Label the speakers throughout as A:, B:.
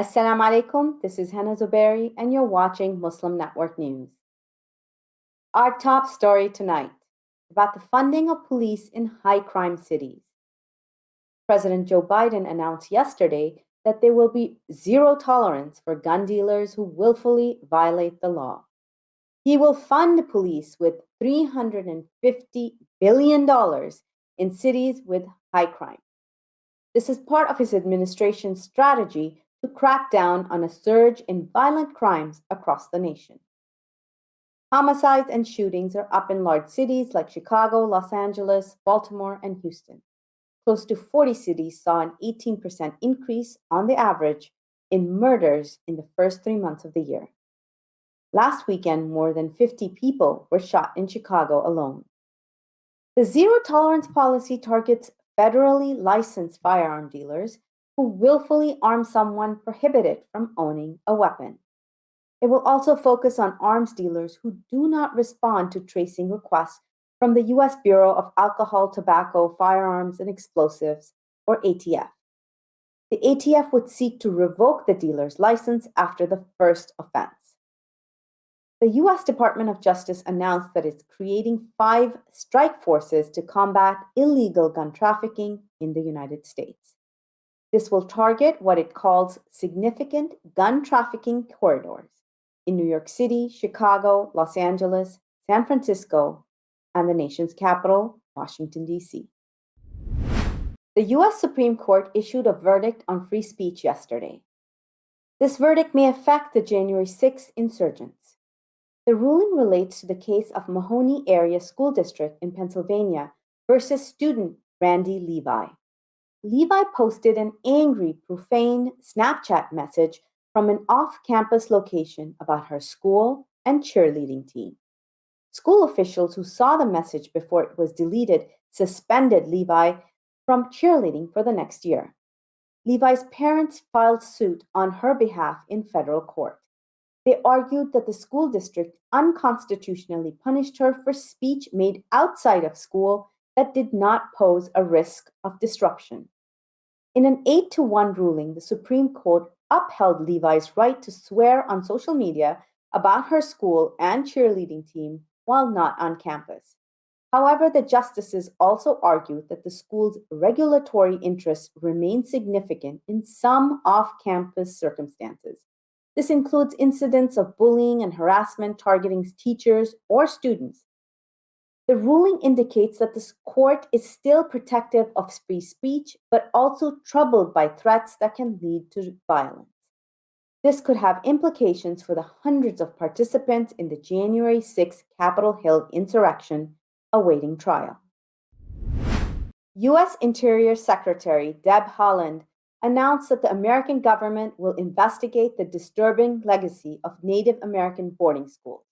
A: Assalamu alaikum, this is Hena Zuberi, and you're watching Muslim Network News. Our top story tonight about the funding of police in high crime cities. President Joe Biden announced yesterday that there will be zero tolerance for gun dealers who willfully violate the law. He will fund police with $350 billion in cities with high crime. This is part of his administration's strategy to crack down on a surge in violent crimes across the nation. Homicides and shootings are up in large cities like Chicago, Los Angeles, Baltimore, and Houston. Close to 40 cities saw an 18% increase on the average in murders in the first 3 months of the year. Last weekend, more than 50 people were shot in Chicago alone. The zero tolerance policy targets federally licensed firearm dealers who willfully arm someone prohibited from owning a weapon. It will also focus on arms dealers who do not respond to tracing requests from the U.S. Bureau of Alcohol, Tobacco, Firearms, and Explosives, or ATF. The ATF would seek to revoke the dealer's license after the first offense. The U.S. Department of Justice announced that it's creating 5 strike forces to combat illegal gun trafficking in the United States. This will target what it calls significant gun trafficking corridors in New York City, Chicago, Los Angeles, San Francisco, and the nation's capital, Washington, D.C. The U.S. Supreme Court issued a verdict on free speech yesterday. This verdict may affect the January 6 insurgents. The ruling relates to the case of Mahoney Area School District in Pennsylvania versus student Randy Levi. Levi posted an angry, profane Snapchat message from an off-campus location about her school and cheerleading team. School officials who saw the message before it was deleted suspended Levi from cheerleading for the next year. Levi's parents filed suit on her behalf in federal court. They argued that the school district unconstitutionally punished her for speech made outside of school that did not pose a risk of disruption. In an 8-1 ruling, the Supreme Court upheld Levi's right to swear on social media about her school and cheerleading team while not on campus. However, the justices also argued that the school's regulatory interests remain significant in some off-campus circumstances. This includes incidents of bullying and harassment targeting teachers or students. The ruling indicates that the court is still protective of free speech, but also troubled by threats that can lead to violence. This could have implications for the hundreds of participants in the January 6 Capitol Hill insurrection awaiting trial. U.S. Interior Secretary Deb Haaland announced that the American government will investigate the disturbing legacy of Native American boarding schools.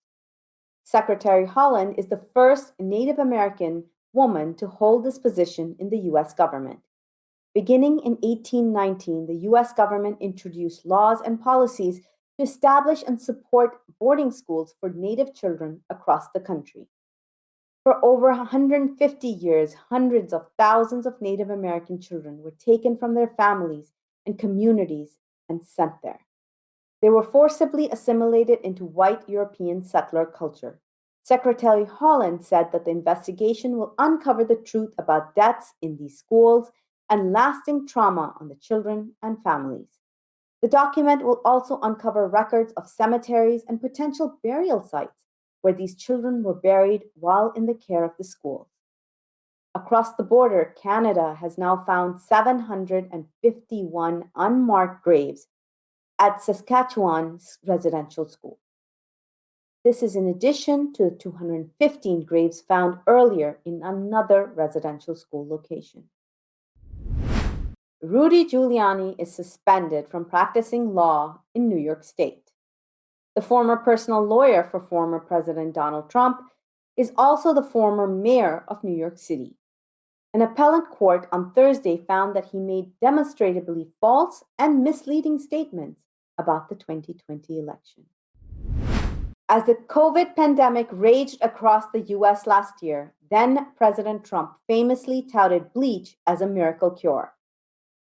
A: Secretary Haaland is the first Native American woman to hold this position in the U.S. government. Beginning in 1819, the U.S. government introduced laws and policies to establish and support boarding schools for Native children across the country. For over 150 years, hundreds of thousands of Native American children were taken from their families and communities and sent there. They were forcibly assimilated into white European settler culture. Secretary Haaland said that the investigation will uncover the truth about deaths in these schools and lasting trauma on the children and families. The document will also uncover records of cemeteries and potential burial sites where these children were buried while in the care of the schools. Across the border, Canada has now found 751 unmarked graves at Saskatchewan's residential school. This is in addition to the 215 graves found earlier in another residential school location. Rudy Giuliani is suspended from practicing law in New York State. The former personal lawyer for former President Donald Trump is also the former mayor of New York City. An appellate court on Thursday found that he made demonstrably false and misleading statements about the 2020 election. As the COVID pandemic raged across the U.S. last year, then President Trump famously touted bleach as a miracle cure.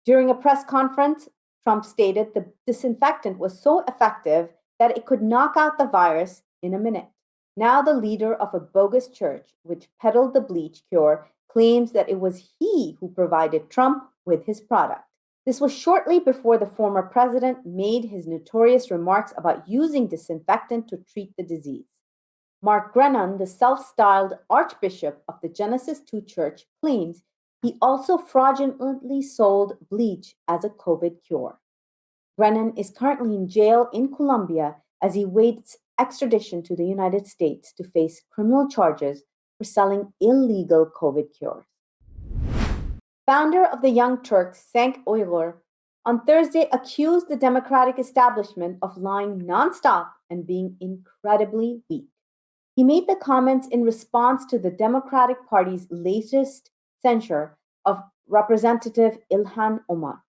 A: During a press conference, Trump stated the disinfectant was so effective that it could knock out the virus in a minute. Now, the leader of a bogus church, which peddled the bleach cure, claims that it was he who provided Trump with his product. This was shortly before the former president made his notorious remarks about using disinfectant to treat the disease. Mark Grennan, the self styled Archbishop of the Genesis 2 Church, claims he also fraudulently sold bleach as a COVID cure. Grennan is currently in jail in Colombia as he waits extradition to the United States to face criminal charges for selling illegal COVID cures. Founder of the Young Turks, Cenk Uygur, on Thursday accused the democratic establishment of lying nonstop and being incredibly weak. He made the comments in response to the Democratic Party's latest censure of Representative Ilhan Omar.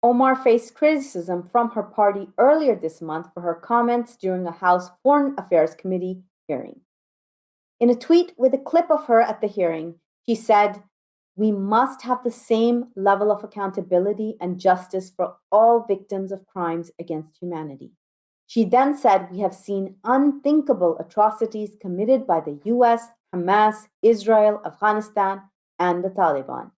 A: Omar faced criticism from her party earlier this month for her comments during a House Foreign Affairs Committee hearing. In a tweet with a clip of her at the hearing, she said, "We must have the same level of accountability and justice for all victims of crimes against humanity." She then said, "We have seen unthinkable atrocities committed by the US, Hamas, Israel, Afghanistan, and the Taliban."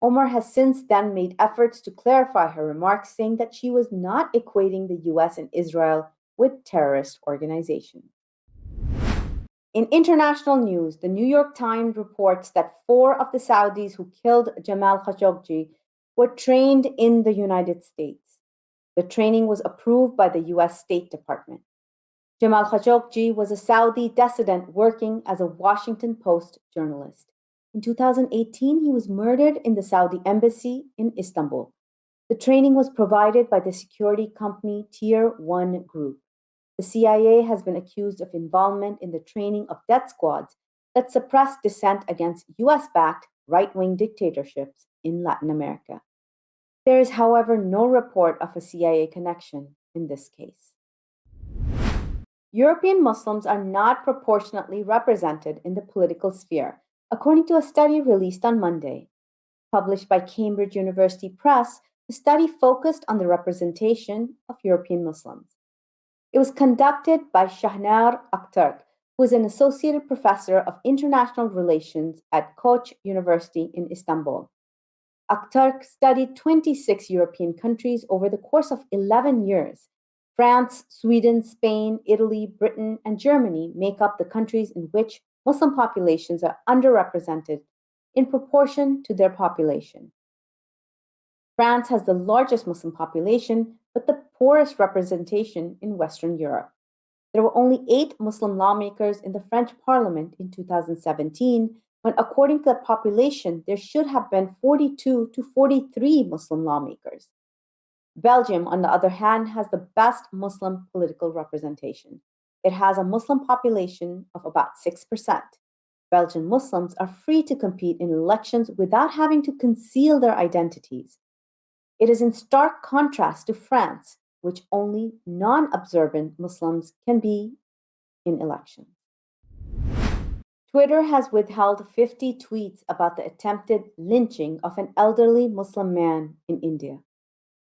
A: Omar has since then made efforts to clarify her remarks, saying that she was not equating the US and Israel with terrorist organizations. In international news, the New York Times reports that 4 of the Saudis who killed Jamal Khashoggi were trained in the United States. The training was approved by the US State Department. Jamal Khashoggi was a Saudi dissident working as a Washington Post journalist. In 2018, he was murdered in the Saudi embassy in Istanbul. The training was provided by the security company Tier 1 Group. The CIA has been accused of involvement in the training of death squads that suppressed dissent against US backed right wing dictatorships in Latin America. There is, however, no report of a CIA connection in this case. European Muslims are not proportionately represented in the political sphere, according to a study released on Monday. Published by Cambridge University Press, the study focused on the representation of European Muslims. It was conducted by Shahnaz Akhtark, who is an associate professor of international relations at Koç University in Istanbul. Akhtark studied 26 European countries over the course of 11 years. France, Sweden, Spain, Italy, Britain, and Germany make up the countries in which Muslim populations are underrepresented in proportion to their population. France has the largest Muslim population, but the poorest representation in Western Europe. There were only 8 Muslim lawmakers in the French parliament in 2017, when, according to the population, there should have been 42 to 43 Muslim lawmakers. Belgium, on the other hand, has the best Muslim political representation. It has a Muslim population of about 6%. Belgian Muslims are free to compete in elections without having to conceal their identities. It is in stark contrast to France, which only non observant Muslims can be in elections. Twitter has withheld 50 tweets about the attempted lynching of an elderly Muslim man in India.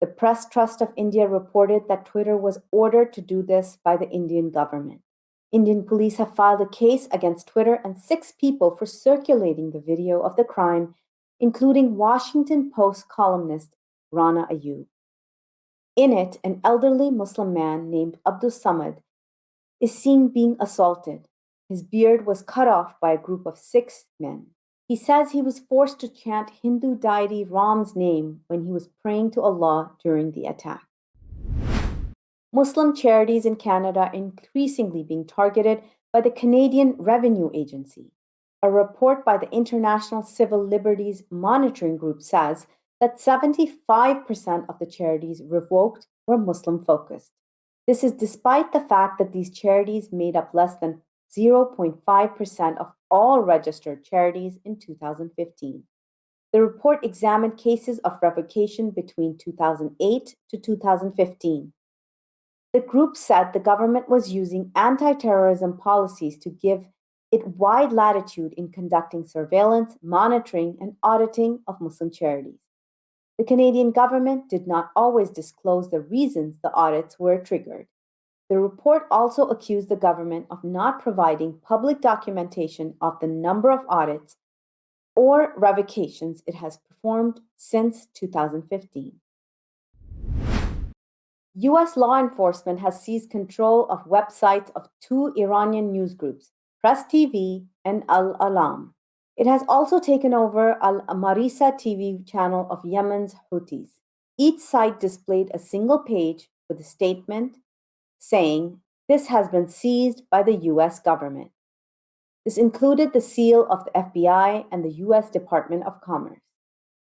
A: The Press Trust of India reported that Twitter was ordered to do this by the Indian government. Indian police have filed a case against Twitter and 6 people for circulating the video of the crime, including Washington Post columnist Rana Ayub. In it, an elderly Muslim man named Abdul Samad is seen being assaulted. His beard was cut off by a group of 6 men. He says he was forced to chant Hindu deity Ram's name when he was praying to Allah during the attack. Muslim charities in Canada are increasingly being targeted by the Canadian Revenue Agency. A report by the International Civil Liberties Monitoring Group says that 75% of the charities revoked were Muslim focused. This is despite the fact that these charities made up less than 0.5% of all registered charities in 2015. The report examined cases of revocation between 2008 to 2015. The group said the government was using anti-terrorism policies to give it wide latitude in conducting surveillance, monitoring, and auditing of Muslim charities. The Canadian government did not always disclose the reasons the audits were triggered. The report also accused the government of not providing public documentation of the number of audits or revocations it has performed since 2015. US law enforcement has seized control of websites of two Iranian news groups, Press TV and Al Alam. It has also taken over Al Marisa TV channel of Yemen's Houthis. Each site displayed a single page with a statement saying, "This has been seized by the US government." This included the seal of the FBI and the US Department of Commerce.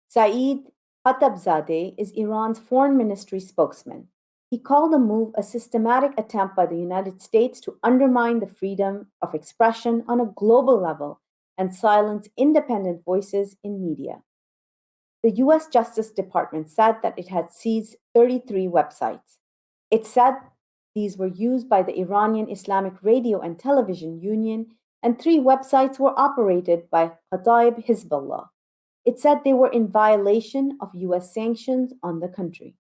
A: Saeed Khattabzadeh is Iran's foreign ministry spokesman. He called the move a systematic attempt by the United States to undermine the freedom of expression on a global level and silence independent voices in media. The US Justice Department said that it had seized 33 websites. It said these were used by the Iranian Islamic Radio and Television Union, and 3 websites were operated by Kataib Hezbollah. It said they were in violation of US sanctions on the country.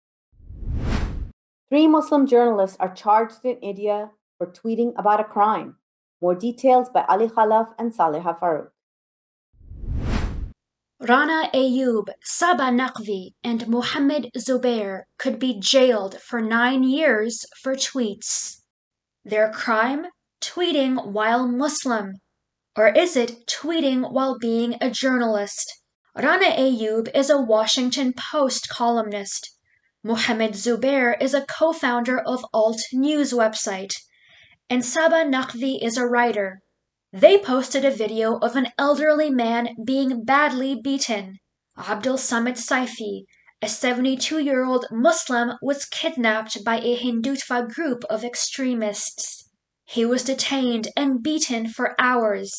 A: 3 Muslim journalists are charged in India for tweeting about a crime. More details by Ali Khalaf and Saleha Farouk.
B: Rana Ayoub, Saba Naqvi, and Mohammed Zubair could be jailed for 9 years for tweets. Their crime? Tweeting while Muslim. Or is it tweeting while being a journalist? Rana Ayoub is a Washington Post columnist. Mohammed Zubair is a co-founder of Alt News website. And Saba Naqvi is a writer. They posted a video of an elderly man being badly beaten. Abdul Samad Saifi, a 72-year-old Muslim, was kidnapped by a Hindutva group of extremists. He was detained and beaten for hours.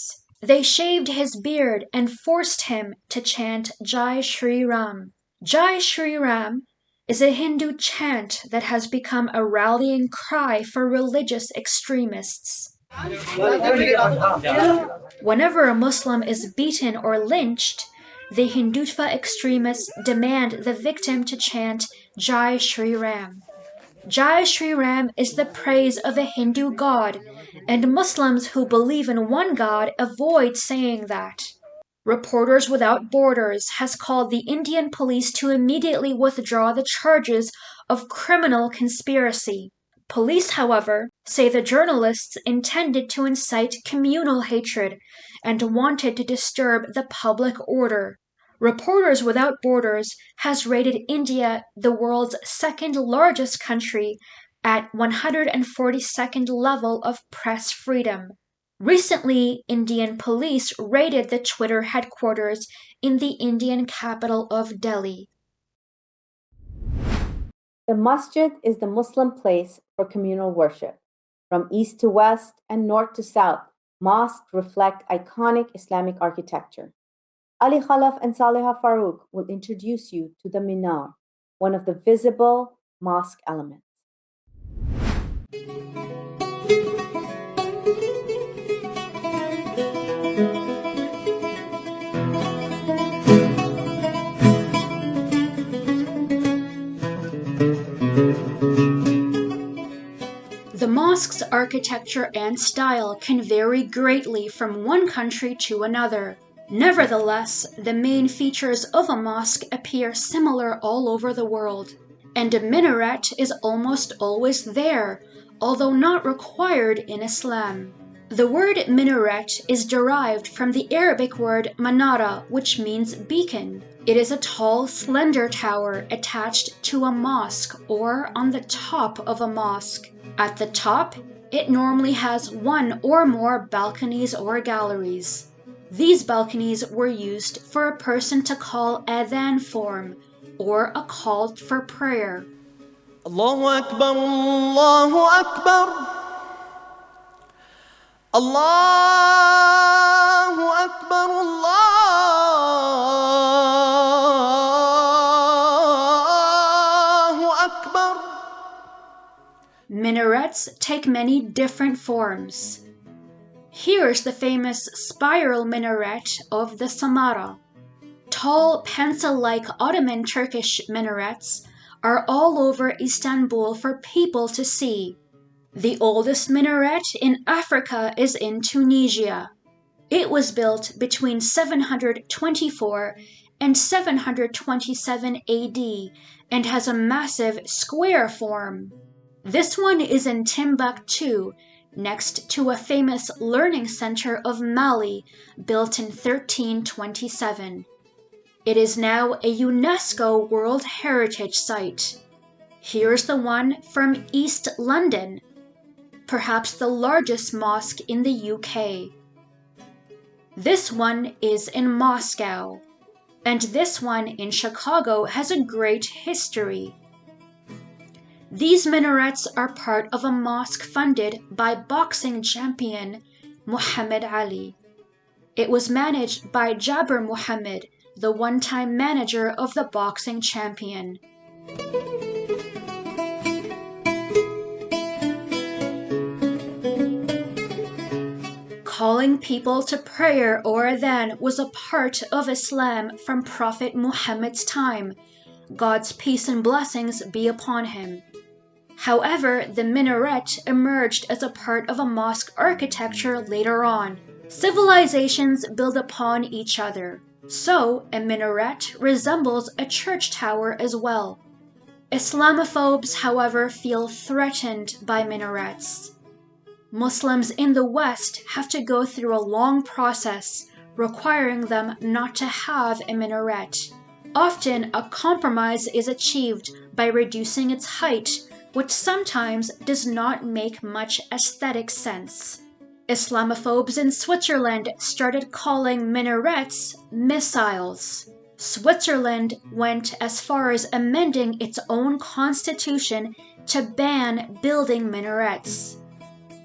B: They shaved his beard and forced him to chant Jai Shri Ram. Jai Shri Ram is a Hindu chant that has become a rallying cry for religious extremists. Whenever a Muslim is beaten or lynched, the Hindutva extremists demand the victim to chant Jai Shri Ram. Jai Shri Ram is the praise of a Hindu god, and Muslims who believe in one god avoid saying that. Reporters Without Borders has called the Indian police to immediately withdraw the charges of criminal conspiracy. Police, however, say the journalists intended to incite communal hatred and wanted to disturb the public order. Reporters Without Borders has rated India the world's second largest country at 142nd level of press freedom. Recently, Indian police raided the Twitter headquarters in the Indian capital of Delhi.
A: The masjid is the Muslim place for communal worship. From east to west and north to south, mosques reflect iconic Islamic architecture. Ali Khalaf and Saleha Farouk will introduce you to the minar, one of the visible mosque elements.
B: The mosque's architecture and style can vary greatly from one country to another. Nevertheless, the main features of a mosque appear similar all over the world, and a minaret is almost always there, although not required in Islam. The word minaret is derived from the Arabic word manara, which means beacon. It is a tall, slender tower attached to a mosque or on the top of a mosque. At the top, it normally has one or more balconies or galleries. These balconies were used for a person to call adhan form, or a call for prayer.
C: Allahu Akbar, Allahu Akbar, Allahu Akbar, Allahu Akbar.
B: Minarets take many different forms. Here is the famous spiral minaret of the Samara. Tall, pencil-like Ottoman Turkish minarets are all over Istanbul for people to see. The oldest minaret in Africa is in Tunisia. It was built between 724 and 727 AD and has a massive square form. This one is in Timbuktu, next to a famous learning center of Mali built in 1327. It is now a UNESCO World Heritage Site. Here's the one from East London, perhaps the largest mosque in the UK. This one is in Moscow, and this one in Chicago has a great history. These minarets are part of a mosque funded by boxing champion Muhammad Ali. It was managed by Jabir Muhammad, the one-time manager of the boxing champion. Calling people to prayer or adhan was a part of Islam from Prophet Muhammad's time. God's peace and blessings be upon him. However, the minaret emerged as a part of a mosque architecture later on. Civilizations build upon each other, so a minaret resembles a church tower as well. Islamophobes, however, feel threatened by minarets. Muslims in the West have to go through a long process requiring them not to have a minaret. Often, a compromise is achieved by reducing its height, which sometimes does not make much aesthetic sense. Islamophobes in Switzerland started calling minarets missiles. Switzerland went as far as amending its own constitution to ban building minarets.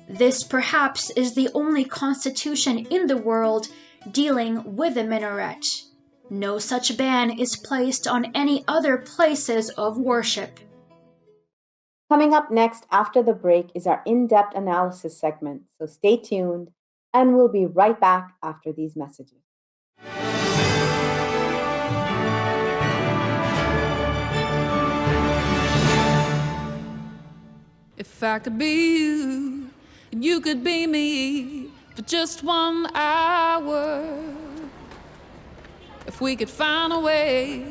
B: This perhaps is the only constitution in the world dealing with a minaret. No such ban is placed on any other places of worship.
A: Coming up next after the break is our in-depth analysis segment, so stay tuned and we'll be right back after these messages.
D: If I could be you, and you could be me for just 1 hour. If we could find a way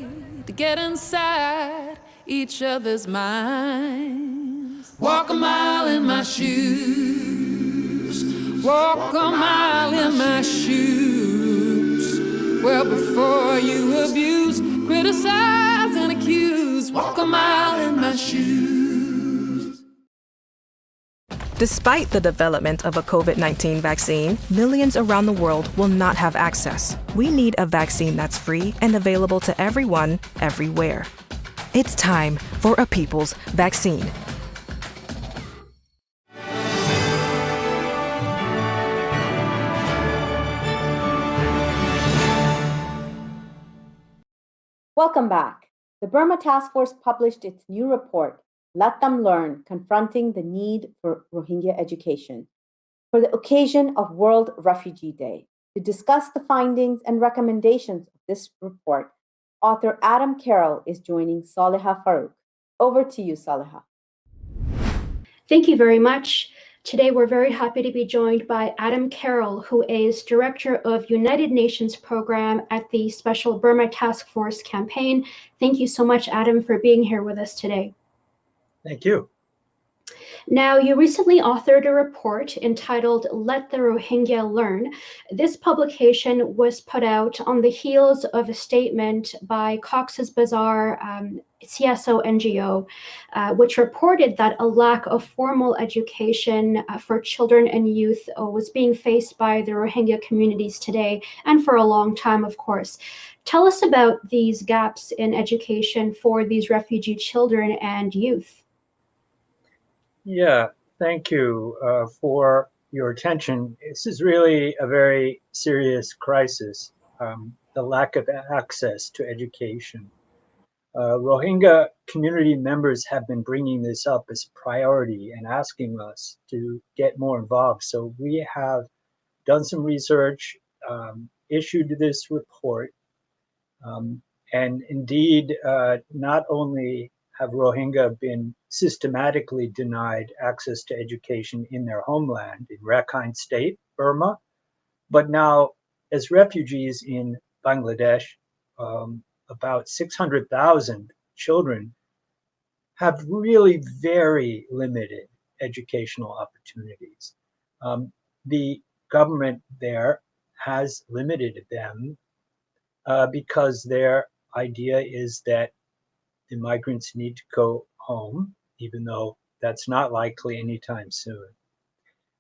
D: to get inside each other's minds. Walk a mile in my shoes. Walk a mile in my shoes. Well, before you abuse, criticize, and accuse. Walk a mile in my shoes.
E: Despite the development of a COVID-19 vaccine, millions around the world will not have access. We need a vaccine that's free and available to everyone, everywhere. It's time for a people's vaccine.
A: Welcome back. The Burma Task Force published its new report, Let Them Learn, Confronting the Need for Rohingya Education, for the occasion of World Refugee Day. To discuss the findings and recommendations of this report, author Adam Carroll is joining Saliha Farouk. Over to you, Saliha.
F: Thank you very much. Today, we're very happy to be joined by Adam Carroll, who is Director of United Nations Program at the Special Burma Task Force campaign. Thank you so much, Adam, for being here with us today.
G: Thank you.
F: Now, you recently authored a report entitled Let the Rohingya Learn. This publication was put out on the heels of a statement by Cox's Bazar CSO NGO, which reported that a lack of formal education for children and youth was being faced by the Rohingya communities today, and for a long time, of course. Tell us about these gaps in education for these refugee children and youth.
G: Yeah, thank you for your attention. This is really a very serious crisis, the lack of access to education. Rohingya community members have been bringing this up as a priority and asking us to get more involved. So we have done some research, issued this report, And indeed, not only have Rohingya been systematically denied access to education in their homeland, in Rakhine State, Burma, but now as refugees in Bangladesh, about 600,000 children have really very limited educational opportunities. The government there has limited them because their idea is that the migrants need to go home, even though that's not likely anytime soon.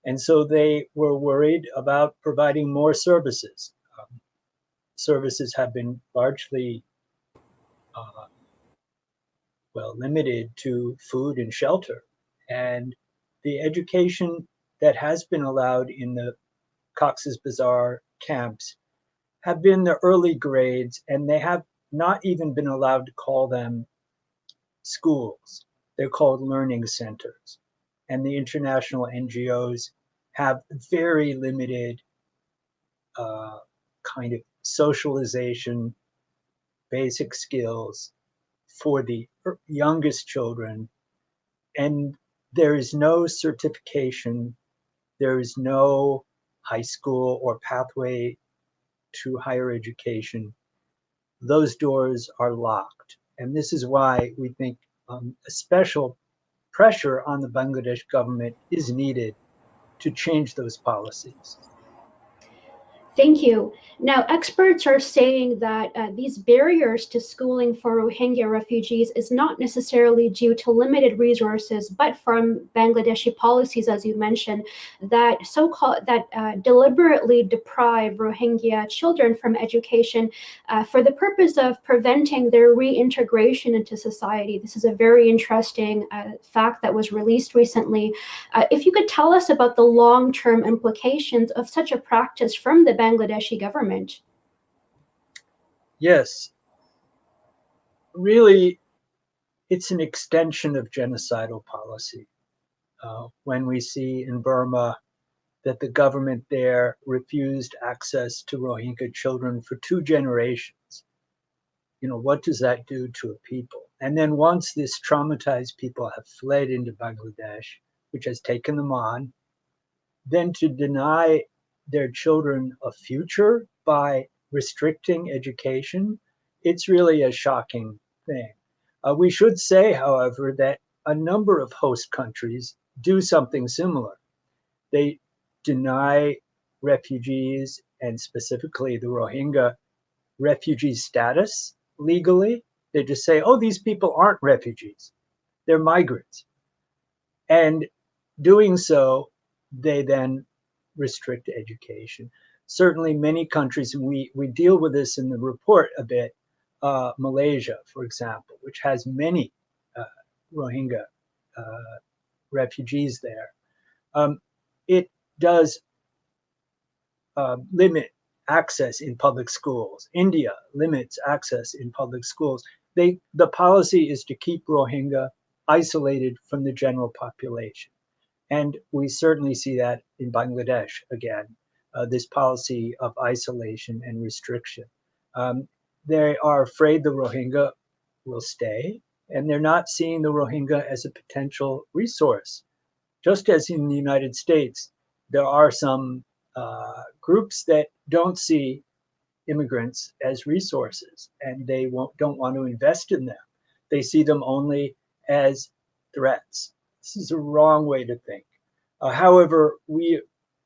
G: And so they were worried about providing more services. Services have been largely, uh, limited to food and shelter. And the education that has been allowed in the Cox's Bazar camps have been the early grades, and they have not even been allowed to call them schools. They're called learning centers. And the international NGOs have very limited kind of socialization, basic skills for the youngest children. And there is no certification, there is no high school or pathway to higher education. Those doors are locked. And this is why we think a special pressure on the Bangladesh government is needed to change those policies.
F: Thank you. Now, experts are saying that these barriers to schooling for Rohingya refugees is not necessarily due to limited resources, but from Bangladeshi policies, as you mentioned, that deliberately deprive Rohingya children from education for the purpose of preventing their reintegration into society. This is a very interesting fact that was released recently. If you could tell us about the long-term implications of such a practice from the Bangladeshi government.
G: Yes, really, it's an extension of genocidal policy. When we see in Burma that the government there refused access to Rohingya children for 2 generations, what does that do to a people? And then once these traumatized people have fled into Bangladesh, which has taken them on, then to deny their children a future by restricting education, it's really a shocking thing. We should say, however, that a number of host countries do something similar. They deny refugees, and specifically the Rohingya, refugee status legally. They just say, oh, these people aren't refugees, they're migrants. And doing so, they then restrict education. Certainly, many countries, and we deal with this in the report a bit, Malaysia, for example, which has many Rohingya refugees there, it does limit access in public schools. India limits access in public schools. The policy is to keep Rohingya isolated from the general population. And we certainly see that in Bangladesh again, this policy of isolation and restriction. They are afraid the Rohingya will stay, and they're not seeing the Rohingya as a potential resource. Just as in the United States, there are some groups that don't see immigrants as resources, and they don't want to invest in them. They see them only as threats. This is a wrong way to think. However, we,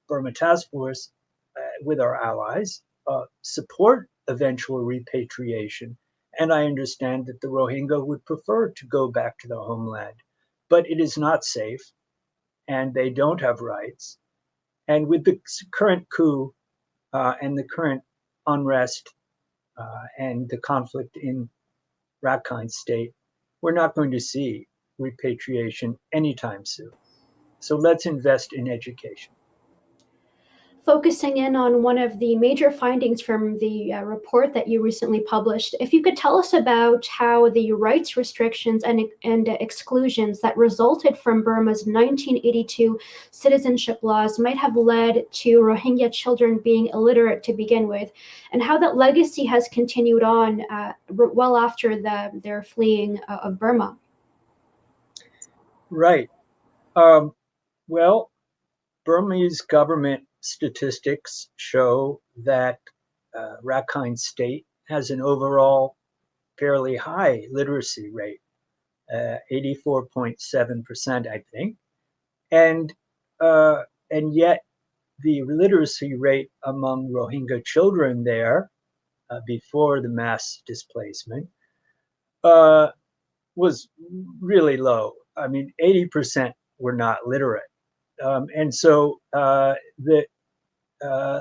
G: Burma Task Force, with our allies, support eventual repatriation. And I understand that the Rohingya would prefer to go back to their homeland, but it is not safe, and they don't have rights. And with the current coup and the current unrest and the conflict in Rakhine State, we're not going to see repatriation anytime soon. So let's invest in education.
F: focusing in on one of the major findings from the report that you recently published, if you could tell us about how the rights restrictions and exclusions that resulted from Burma's 1982 citizenship laws might have led to Rohingya children being illiterate to begin with, and how that legacy has continued on well after their fleeing of Burma.
G: Right. Well, Burmese government statistics show that Rakhine State has an overall fairly high literacy rate, 84.7%, I think, and yet the literacy rate among Rohingya children there before the mass displacement was really low. I mean, 80% were not literate. And so the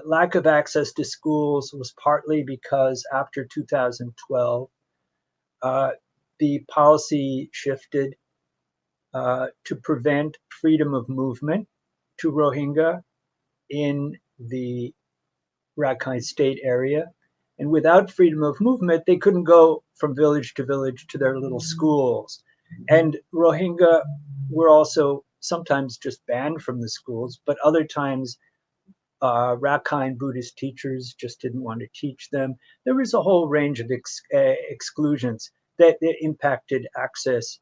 G: lack of access to schools was partly because after 2012, the policy shifted to prevent freedom of movement to Rohingya in the Rakhine State area. And without freedom of movement, they couldn't go from village to village to their little schools. And Rohingya were also sometimes just banned from the schools, but other times Rakhine Buddhist teachers just didn't want to teach them. There was a whole range of exclusions that impacted access,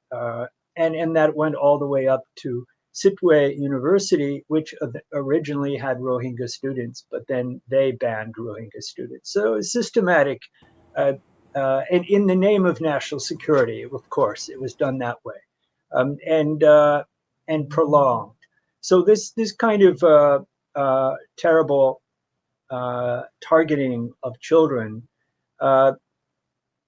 G: and that went all the way up to Sitwe University, which originally had Rohingya students, but then they banned Rohingya students. So it's systematic, and in the name of national security, of course, it was done that way, and prolonged. So this kind of terrible targeting of children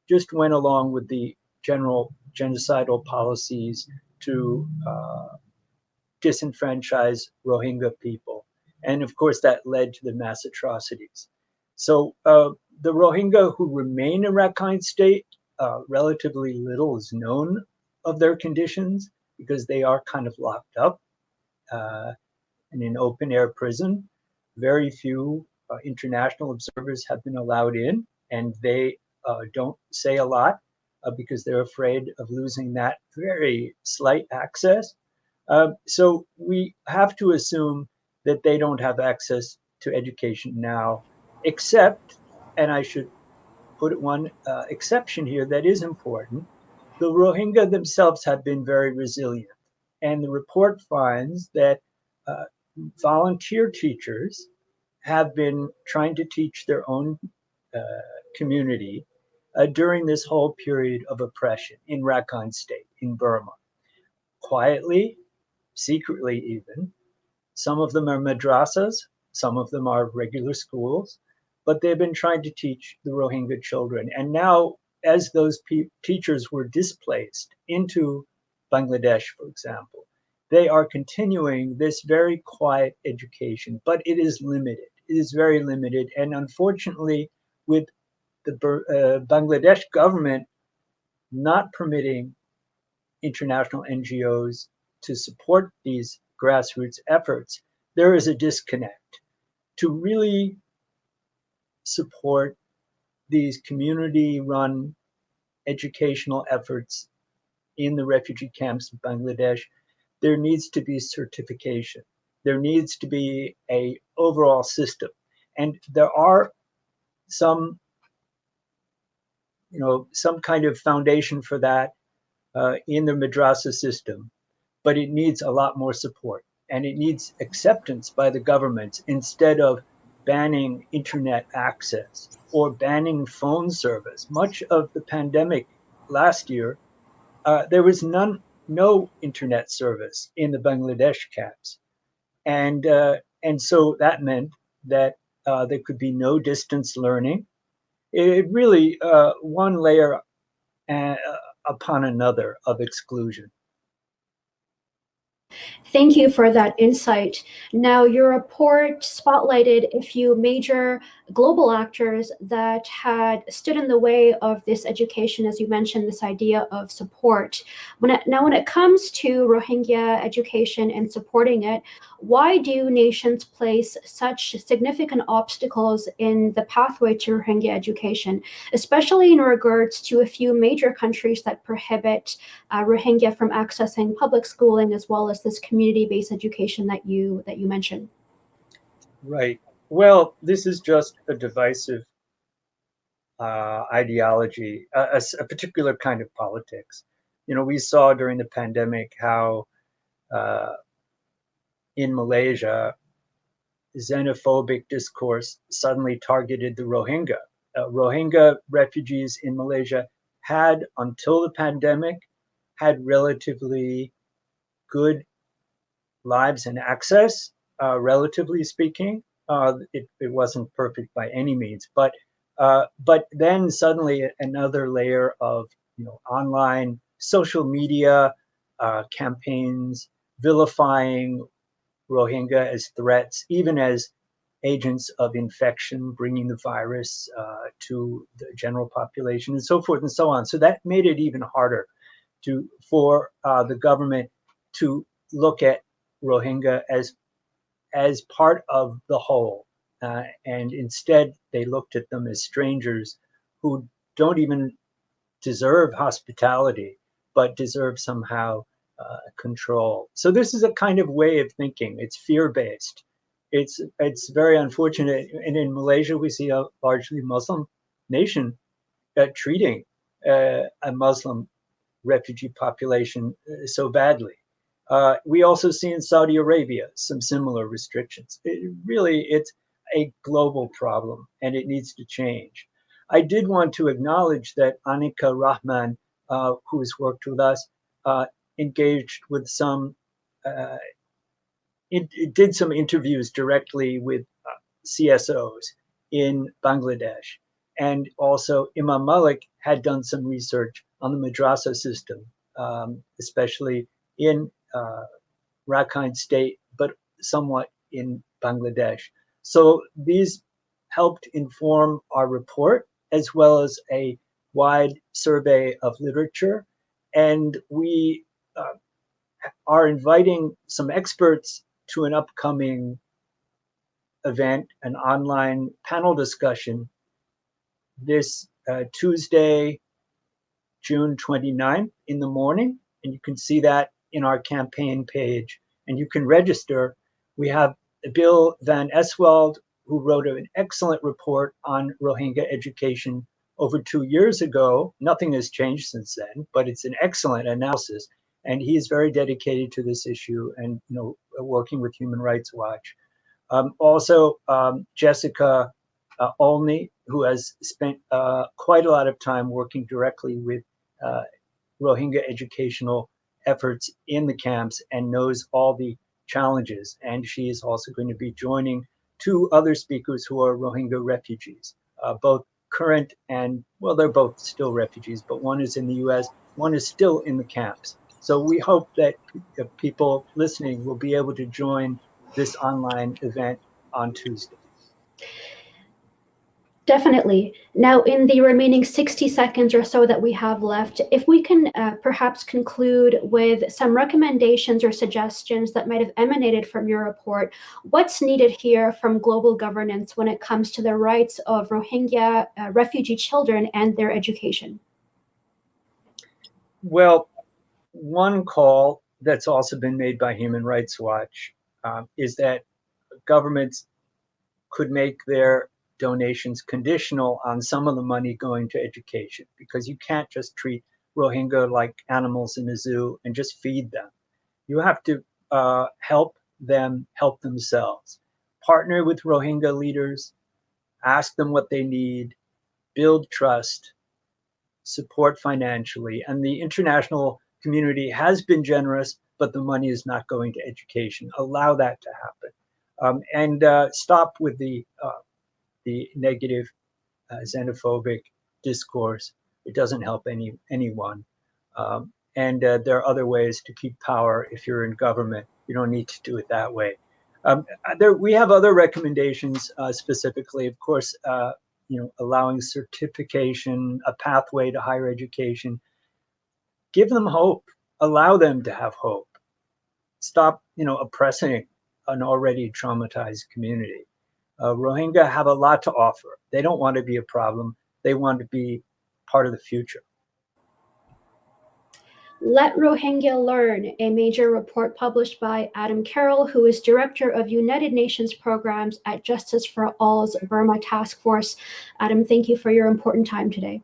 G: just went along with the general genocidal policies to disenfranchise Rohingya people. And of course, that led to the mass atrocities. So the Rohingya who remain in Rakhine State, relatively little is known of their conditions because they are kind of locked up in an open air prison. Very few international observers have been allowed in, and they don't say a lot because they're afraid of losing that very slight access. So we have to assume that they don't have access to education now, except, and I should put one exception here that is important, the Rohingya themselves have been very resilient. And the report finds that volunteer teachers have been trying to teach their own community during this whole period of oppression in Rakhine State, in Burma. Quietly, secretly even. Some of them are madrasas, some of them are regular schools, but they've been trying to teach the Rohingya children. And now, as those teachers were displaced into Bangladesh, for example, they are continuing this very quiet education, but it is limited. It is very limited. And unfortunately, with the Bangladesh government not permitting international NGOs to support these grassroots efforts, there is a disconnect. To really support these community-run educational efforts in the refugee camps of Bangladesh, there needs to be certification. There needs to be an overall system. And there are some kind of foundation for that in the madrasa system, but it needs a lot more support, and it needs acceptance by the governments instead of banning internet access or banning phone service. Much of the pandemic last year, there was no internet service in the Bangladesh camps, and so that meant that there could be no distance learning. It really one layer upon another of exclusion.
F: Thank you for that insight. Now, your report spotlighted a few major global actors that had stood in the way of this education, as you mentioned, this idea of support. When it comes to Rohingya education and supporting it, why do nations place such significant obstacles in the pathway to Rohingya education, especially in regards to a few major countries that prohibit Rohingya from accessing public schooling as well as this community-based education that you mentioned?
G: Right. Well, this is just a divisive ideology, a particular kind of politics. You know, we saw during the pandemic how uh, in Malaysia, xenophobic discourse suddenly targeted the Rohingya. Rohingya refugees in Malaysia had, until the pandemic, had relatively good lives and access, relatively speaking. It wasn't perfect by any means, but then suddenly another layer of online social media campaigns vilifying Rohingya as threats, even as agents of infection, bringing the virus to the general population, and so forth and so on. So that made it even harder for the government to look at Rohingya as part of the whole, and instead they looked at them as strangers who don't even deserve hospitality, but deserve somehow control. So this is a kind of way of thinking. It's fear based. It's very unfortunate, and in Malaysia we see a largely Muslim nation treating a Muslim refugee population so badly. We also see in Saudi Arabia some similar restrictions. It's a global problem and it needs to change. I did want to acknowledge that Anika Rahman, who has worked with us, engaged with uh, it did some interviews directly with CSOs in Bangladesh. And also, Imam Malik had done some research on the madrasa system, especially in Rakhine State, but somewhat in Bangladesh. So these helped inform our report as well as a wide survey of literature. And we are inviting some experts to an upcoming event, an online panel discussion this Tuesday, June 29th in the morning. And you can see that in our campaign page. And you can register. We have Bill Van Esweld, who wrote an excellent report on Rohingya education over 2 years ago. Nothing has changed since then, but it's an excellent analysis. And he is very dedicated to this issue and working with Human Rights Watch. Also, Jessica Olney, who has spent quite a lot of time working directly with uh, Rohingya educational efforts in the camps and knows all the challenges. And she is also going to be joining two other speakers who are Rohingya refugees, both current and, well, they're both still refugees, but one is in the US, one is still in the camps. So we hope that people listening will be able to join this online event on Tuesday.
F: Definitely. Now, in the remaining 60 seconds or so that we have left, if we can perhaps conclude with some recommendations or suggestions that might have emanated from your report, what's needed here from global governance when it comes to the rights of Rohingya refugee children and their education?
G: Well, one call that's also been made by Human Rights Watch is that governments could make their donations conditional on some of the money going to education, because you can't just treat Rohingya like animals in a zoo and just feed them. You have to help them help themselves. Partner with Rohingya leaders, ask them what they need, build trust, support financially. And the international community has been generous, but the money is not going to education. Allow that to happen. And stop with the negative xenophobic discourse. It doesn't help anyone. And there are other ways to keep power if you're in government. You don't need to do it that way. We have other recommendations, specifically, of course, allowing certification, a pathway to higher education. Give them hope. Allow them to have hope. Stop, oppressing an already traumatized community. Rohingya have a lot to offer. They don't want to be a problem. They want to be part of the future.
F: Let Rohingya Learn, a major report published by Adam Carroll, who is director of United Nations programs at Justice for All's Burma Task Force. Adam, thank you for your important time today.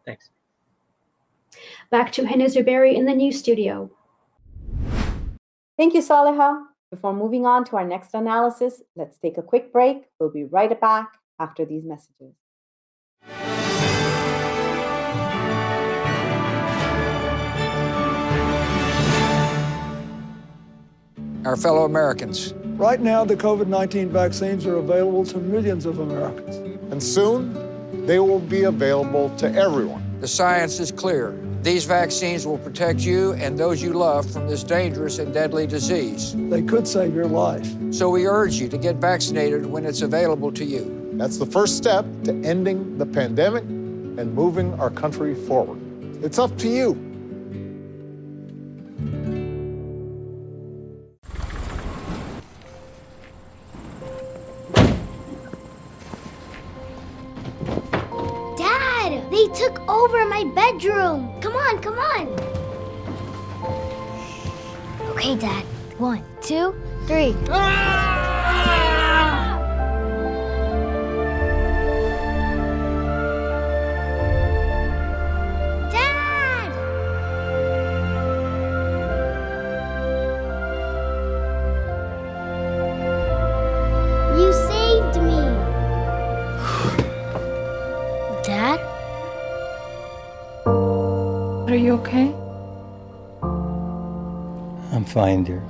G: Thanks.
F: Back to Hena Zuberi in the news studio.
A: Thank you, Saleha. Before moving on to our next analysis, let's take a quick break. We'll be right back after these messages.
H: Our fellow Americans.
I: Right now, the COVID-19 vaccines are available to millions of Americans.
J: And soon, they will be available to everyone.
H: The science is clear. These vaccines will protect you and those you love from this dangerous and deadly disease.
I: They could save your life.
H: So we urge you to get vaccinated when it's available to you.
J: That's the first step to ending the pandemic and moving our country forward. It's up to you.
K: They took over my bedroom. Come on, come on. Okay, Dad. 1, 2, 3. Dad! You saved me. Dad?
D: Are you okay?
L: I'm fine, dear.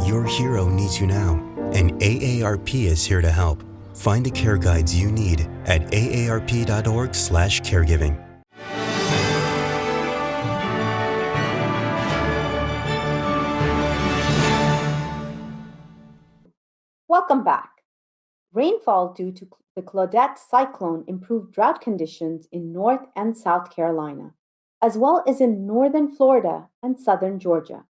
M: Your hero needs you now, and AARP is here to help. Find the care guides you need at aarp.org/caregiving.
A: Welcome back. Rainfall due to the Claudette cyclone improved drought conditions in North and South Carolina, as well as in northern Florida and southern Georgia.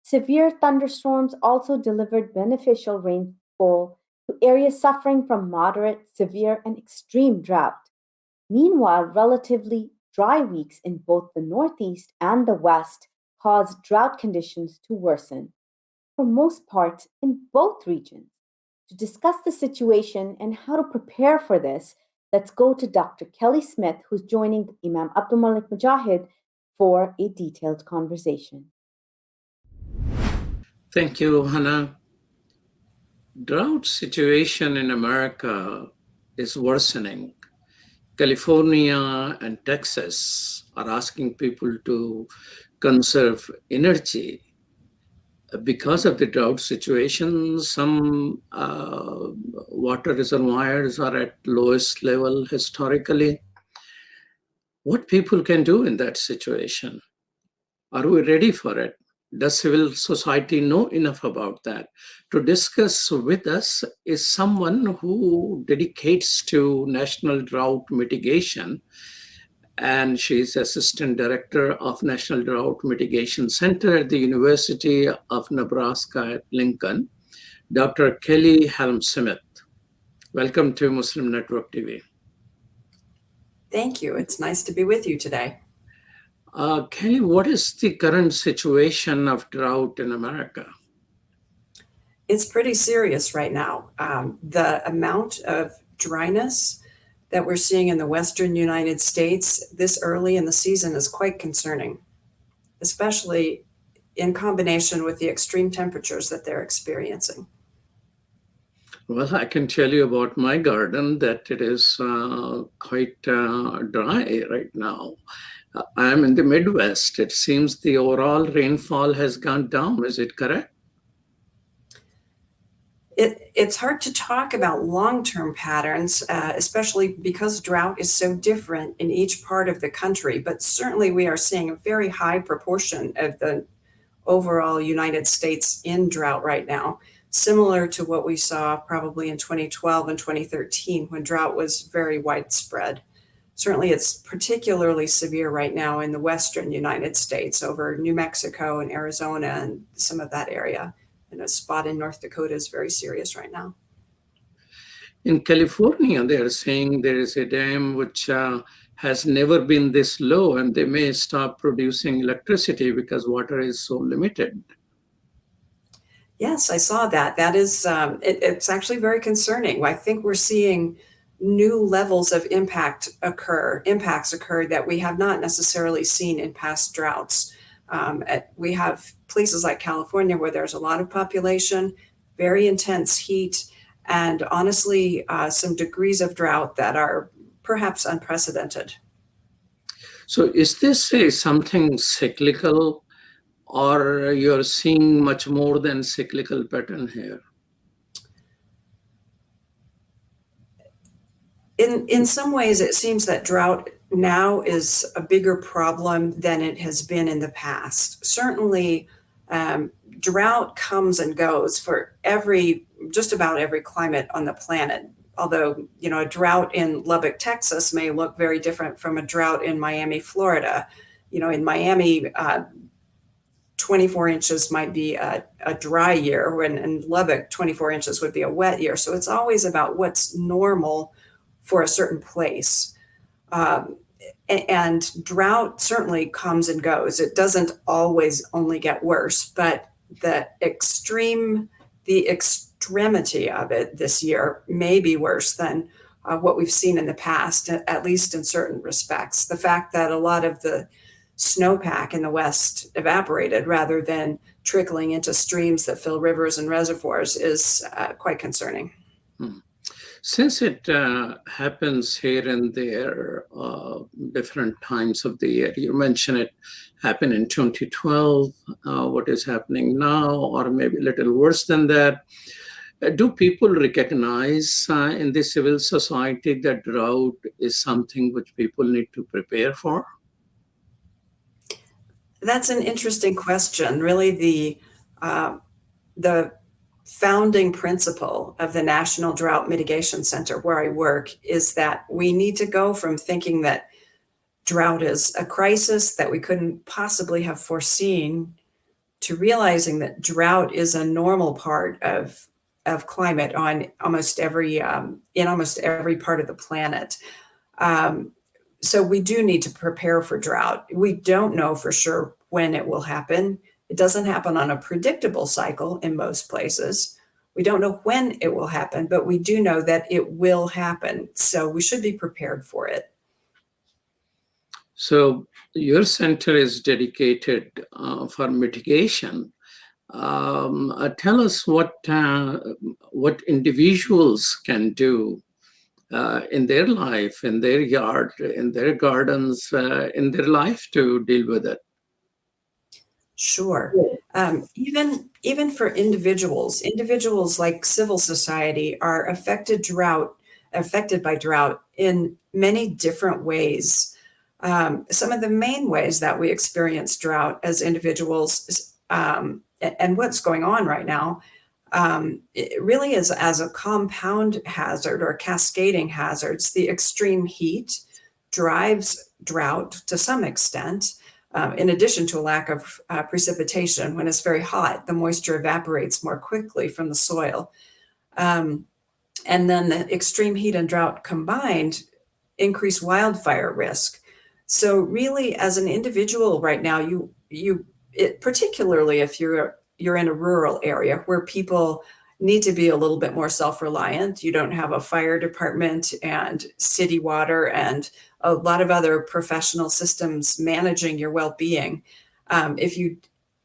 A: Severe thunderstorms also delivered beneficial rainfall to areas suffering from moderate, severe, and extreme drought. Meanwhile, relatively dry weeks in both the Northeast and the West caused drought conditions to worsen, for most part in both regions. To discuss the situation and how to prepare for this, let's go to Dr. Kelly Smith, who's joining Imam Abdul Malik Mujahid for a detailed conversation.
N: Thank you, Hannah. Drought situation in America is worsening. California and Texas are asking people to conserve energy. Because of the drought situation, some water reservoirs are at lowest level historically. What people can do in that situation? Are we ready for it? Does civil society know enough about that? To discuss with us is someone who dedicates to national drought mitigation, and she's Assistant Director of National Drought Mitigation Center at the University of Nebraska at Lincoln, Dr. Kelly Helm-Smith. Welcome to Muslim Network TV.
O: Thank you. It's nice to be with you today.
N: Kelly, what is the current situation of drought in America?
O: It's pretty serious right now. The amount of dryness that we're seeing in the western United States this early in the season is quite concerning, especially in combination with the extreme temperatures that they're experiencing.
N: Well, I can tell you about my garden that it is quite dry right now. I'm in the Midwest. It seems the overall rainfall has gone down. Is it correct?
O: It's hard to talk about long-term patterns, especially because drought is so different in each part of the country. But certainly we are seeing a very high proportion of the overall United States in drought right now, similar to what we saw probably in 2012 and 2013 when drought was very widespread. Certainly it's particularly severe right now in the western United States over New Mexico and Arizona and some of that area. And a spot in North Dakota is very serious right now.
N: In California, they are saying there is a dam which has never been this low, and they may stop producing electricity because water is so limited.
O: Yes, I saw that. That is, it's actually very concerning. I think we're seeing new levels of impacts occur that we have not necessarily seen in past droughts. We have places like California where there's a lot of population, very intense heat, and honestly, some degrees of drought that are perhaps unprecedented.
N: So is this something cyclical, or you're seeing much more than cyclical pattern here?
O: In some ways, it seems that drought now is a bigger problem than it has been in the past. Certainly, drought comes and goes for just about every climate on the planet. Although, a drought in Lubbock, Texas may look very different from a drought in Miami, Florida. In Miami, 24 inches might be a dry year, when in Lubbock, 24 inches would be a wet year. So it's always about what's normal for a certain place. And drought certainly comes and goes. It doesn't always only get worse, but the extremity of it this year may be worse than what we've seen in the past, at least in certain respects. The fact that a lot of the snowpack in the West evaporated rather than trickling into streams that fill rivers and reservoirs is quite concerning.
N: Since it happens here and there, different times of the year, you mentioned it happened in 2012, what is happening now, or maybe a little worse than that. Do people recognize in the civil society that drought is something which people need to prepare for?
O: That's an interesting question. Really, the founding principle of the National Drought Mitigation Center, where I work, is that we need to go from thinking that drought is a crisis that we couldn't possibly have foreseen to realizing that drought is a normal part of climate on almost every in almost every part of the planet. So we do need to prepare for drought. We don't know for sure when it will happen. It doesn't happen on a predictable cycle in most places. We don't know when it will happen, but we do know that it will happen. So we should be prepared for it.
N: So your center is dedicated for mitigation. Tell us what individuals can do in their life, in their yard, in their gardens, in their life to deal with it.
O: Sure. Even for individuals like civil society are affected by drought in many different ways. Some of the main ways that we experience drought as individuals, and what's going on right now, it really is as a compound hazard or cascading hazards. The extreme heat drives drought to some extent. In addition to a lack of precipitation. When it's very hot, the moisture evaporates more quickly from the soil. And then the extreme heat and drought combined increase wildfire risk. So really, as an individual right now, particularly if you're in a rural area where people need to be a little bit more self-reliant, you don't have a fire department and city water and a lot of other professional systems managing your well-being. If you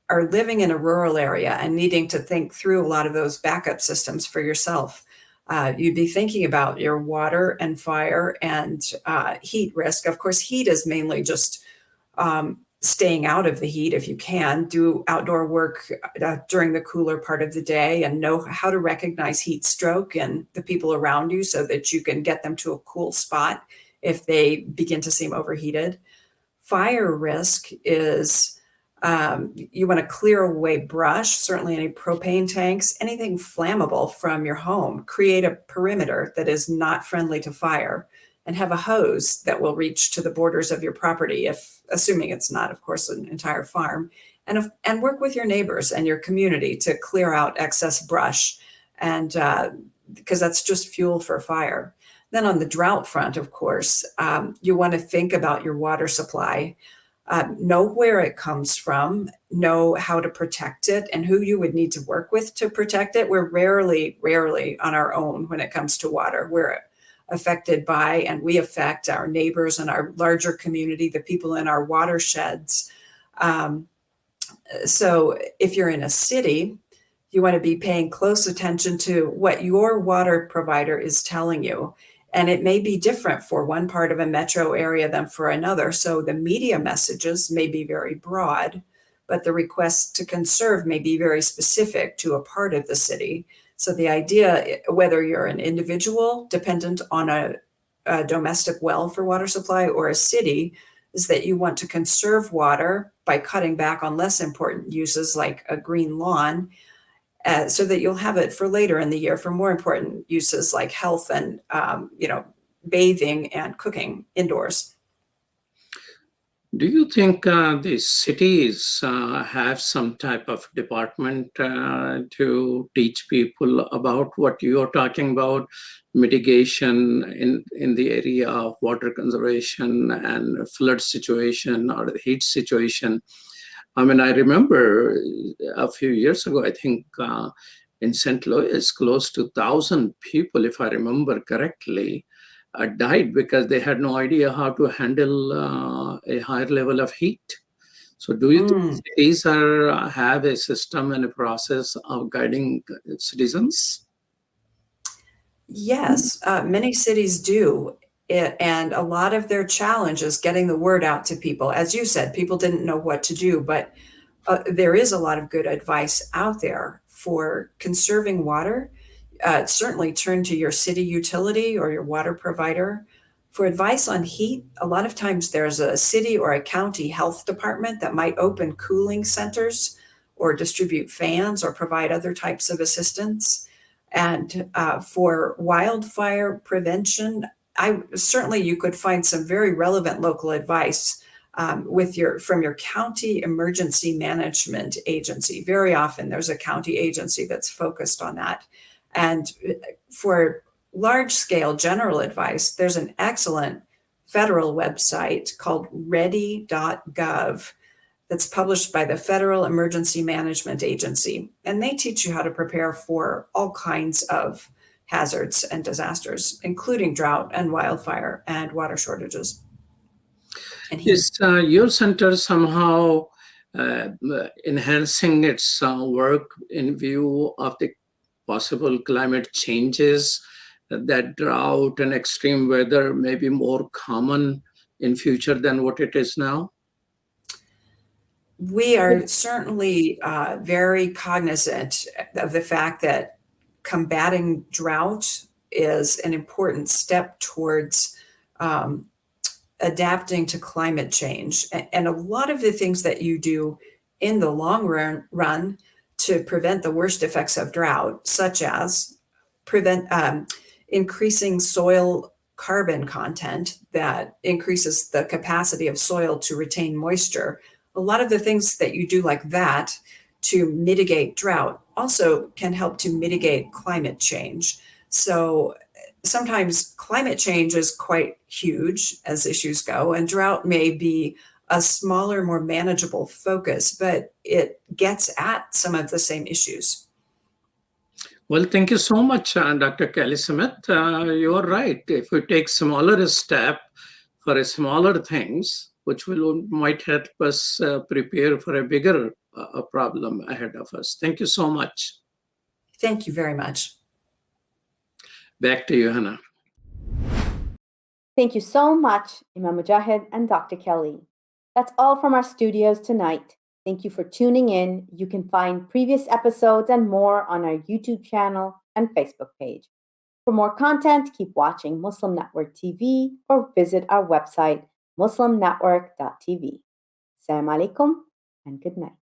O: are living in a rural area and needing to think through a lot of those backup systems for yourself, you'd be thinking about your water and fire and heat risk. Of course, heat is mainly just staying out of the heat if you can, do outdoor work during the cooler part of the day, and know how to recognize heat stroke and the people around you so that you can get them to a cool spot if they begin to seem overheated. Fire risk is you want to clear away brush, certainly any propane tanks, anything flammable from your home. Create a perimeter that is not friendly to fire, and have a hose that will reach to the borders of your property, if assuming it's not, of course, an entire farm, and work with your neighbors and your community to clear out excess brush, and because that's just fuel for fire. Then on the drought front, of course, you want to think about your water supply. Know where it comes from, know how to protect it, and who you would need to work with to protect it. We're rarely on our own when it comes to water. We're affected by, and we affect our neighbors and our larger community, the people in our watersheds. So if you're in a city, you want to be paying close attention to what your water provider is telling you. And it may be different for one part of a metro area than for another. So the media messages may be very broad, but the requests to conserve may be very specific to a part of the city. So the idea, whether you're an individual dependent on a domestic well for water supply or a city, is that you want to conserve water by cutting back on less important uses like a green lawn, so that you'll have it for later in the year for more important uses like health and bathing and cooking indoors.
N: Do you think the cities have some type of department to teach people about what you're talking about, mitigation in the area of water conservation and flood situation or the heat situation? I mean, I remember a few years ago, I think in St. Louis, close to 1,000 people, if I remember correctly, died because they had no idea how to handle a higher level of heat. So do you think cities have a system and a process of guiding citizens?
O: Yes, many cities do. And a lot of their challenge is getting the word out to people. As you said, people didn't know what to do, but there is a lot of good advice out there for conserving water. Certainly turn to your city utility or your water provider. For advice on heat, a lot of times there's a city or a county health department that might open cooling centers or distribute fans or provide other types of assistance. And for wildfire prevention, certainly you could find some very relevant local advice from your county emergency management agency. Very often there's a county agency that's focused on that. And for large scale general advice, there's an excellent federal website called ready.gov that's published by the Federal Emergency Management Agency. And they teach you how to prepare for all kinds of hazards and disasters, including drought and wildfire and water shortages. And
N: is your center somehow enhancing its work in view of the possible climate changes, that drought and extreme weather may be more common in future than what it is now?
O: We are certainly very cognizant of the fact that combating drought is an important step towards adapting to climate change. And a lot of the things that you do in the long run to prevent the worst effects of drought, such as increasing soil carbon content that increases the capacity of soil to retain moisture. A lot of the things that you do like that to mitigate drought also can help to mitigate climate change. So sometimes climate change is quite huge as issues go, and drought may be a smaller, more manageable focus, but it gets at some of the same issues.
N: Well, thank you so much, Dr. Kelly Smith. You're right. If we take smaller step for smaller things, which might help us prepare for a bigger problem ahead of us. Thank you so much.
O: Thank you very much.
N: Back to you, Hena.
A: Thank you so much, Imam Mujahid and Dr. Kelly. That's all from our studios tonight. Thank you for tuning in. You can find previous episodes and more on our YouTube channel and Facebook page. For more content, keep watching Muslim Network TV or visit our website, muslimnetwork.tv. Assalamu alaikum and good night.